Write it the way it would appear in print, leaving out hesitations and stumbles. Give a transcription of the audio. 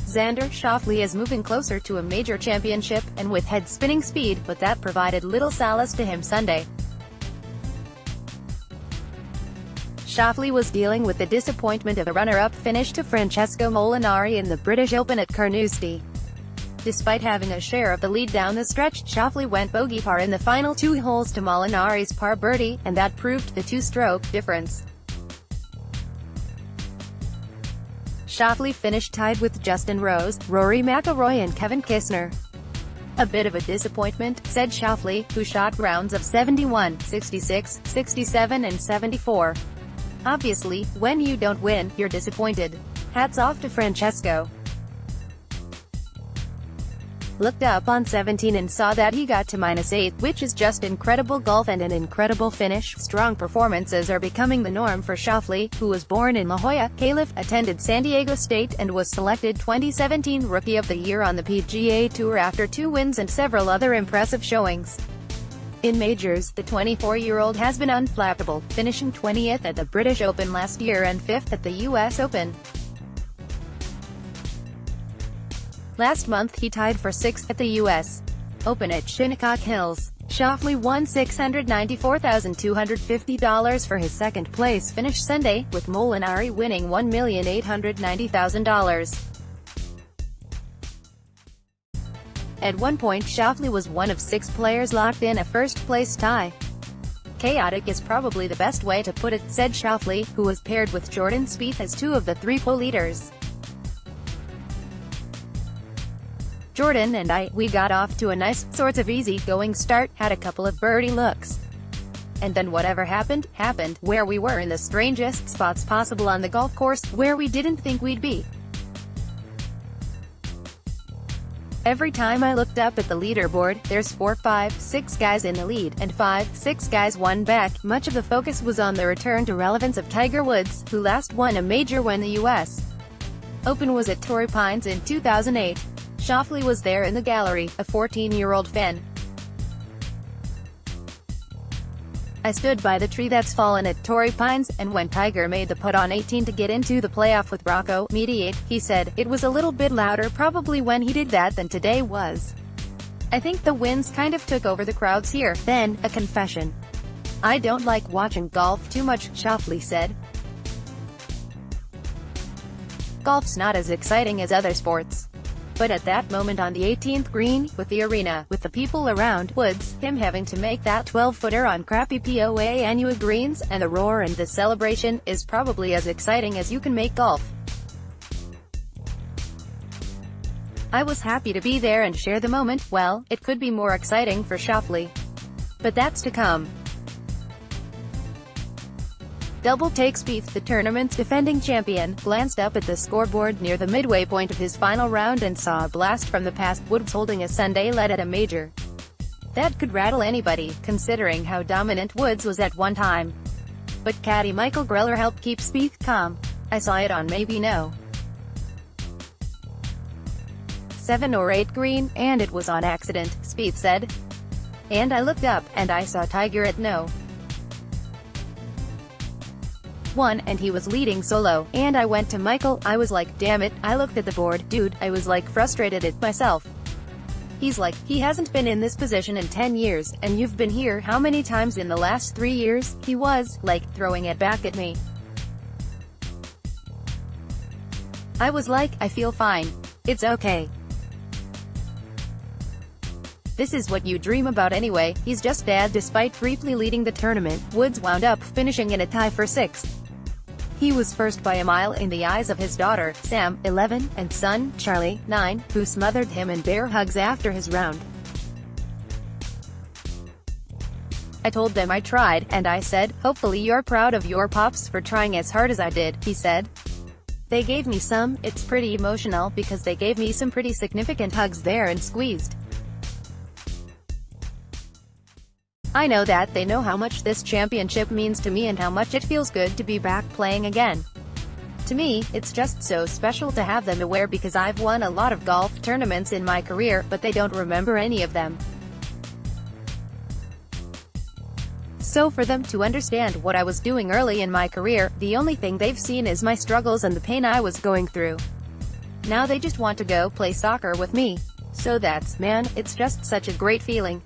Xander Schauffele is moving closer to a major championship, and with head-spinning speed, but that provided little solace to him Sunday. Schauffele was dealing with the disappointment of a runner-up finish to Francesco Molinari in the British Open at Carnoustie. Despite having a share of the lead down the stretch, Schauffele went bogey-par in the final 2 holes to Molinari's par-birdie, and that proved the 2-stroke difference. Schauffele finished tied with Justin Rose, Rory McIlroy and Kevin. "A bit of a disappointment," said Schauffele, who shot rounds of 71, 66, 67 and 74. "Obviously, when you don't win, you're disappointed. Hats off to Francesco. Looked up on 17 and saw that he got to -8, which is just incredible golf and an incredible finish." Strong performances are becoming the norm for Schauffele, who was born in La Jolla, California, attended San Diego State and was selected 2017 Rookie of the Year on the PGA Tour after 2 wins and several other impressive showings. In majors, the 24-year-old has been unflappable, finishing 20th at the British Open last year and 5th at the US Open. Last month he tied for 6th at the US Open at Shinnecock Hills. Schauffele won $694,250 for his second-place finish Sunday, with Molinari winning $1,890,000. At one point Schauffele was one of 6 players locked in a first-place tie. "Chaotic is probably the best way to put it," said Schauffele, who was paired with Jordan Spieth as 2 of the 3 co-leaders. "Jordan and we got off to a nice, sort of easy-going start, had a couple of birdie looks. And then whatever happened, where we were in the strangest spots possible on the golf course, where we didn't think we'd be. Every time I looked up at the leaderboard, there's 4, 5, 6 guys in the lead, and 5, 6 guys one back." Much of the focus was on the return to relevance of Tiger Woods, who last won a major when the US Open was at Torrey Pines in 2008. Schauffele was there in the gallery, a 14-year-old fan. "I stood by the tree that's fallen at Torrey Pines, and when Tiger made the putt on 18 to get into the playoff with Rocco Mediate," he said, "it was a little bit louder probably when he did that than today was. I think the winds kind of took over the crowds here." Then, a confession. "I don't like watching golf too much," Schauffele said. "Golf's not as exciting as other sports. But at that moment on the 18th green, with the arena, with the people around, Woods, him having to make that 12-footer on crappy POA annual greens, and the roar and the celebration, is probably as exciting as you can make golf. I was happy to be there and share the moment." Well, it could be more exciting for Schauffele. But that's to come. Double take Spieth, the tournament's defending champion, glanced up at the scoreboard near the midway point of his final round and saw a blast from the past. Woods holding a Sunday lead at a major. That could rattle anybody, considering how dominant Woods was at one time. But caddy Michael Greller helped keep Spieth calm. "I saw it on maybe no. 7 or 8 green, and it was on accident," Spieth said. "And I looked up, and I saw Tiger at no. 1, and he was leading solo, and I went to Michael, I was like, damn it, I looked at the board, dude, I was like frustrated at myself. He's like, he hasn't been in this position in 10 years, and you've been here how many times in the last 3 years? He was, like, throwing it back at me. I was like, I feel fine. It's okay. This is what you dream about anyway." He's just dad. Despite briefly leading the tournament, Woods wound up finishing in a tie for 6th. He was first by a mile in the eyes of his daughter, Sam, 11, and son, Charlie, 9, who smothered him in bear hugs after his round. "I told them I tried, and I said, hopefully you're proud of your pops for trying as hard as I did," he said. "They gave me some, it's pretty emotional because they gave me some pretty significant hugs there and squeezed. I know that they know how much this championship means to me and how much it feels good to be back playing again. To me, it's just so special to have them aware because I've won a lot of golf tournaments in my career, but they don't remember any of them. So for them to understand what I was doing early in my career, the only thing they've seen is my struggles and the pain I was going through. Now they just want to go play soccer with me. So that's, man, it's just such a great feeling.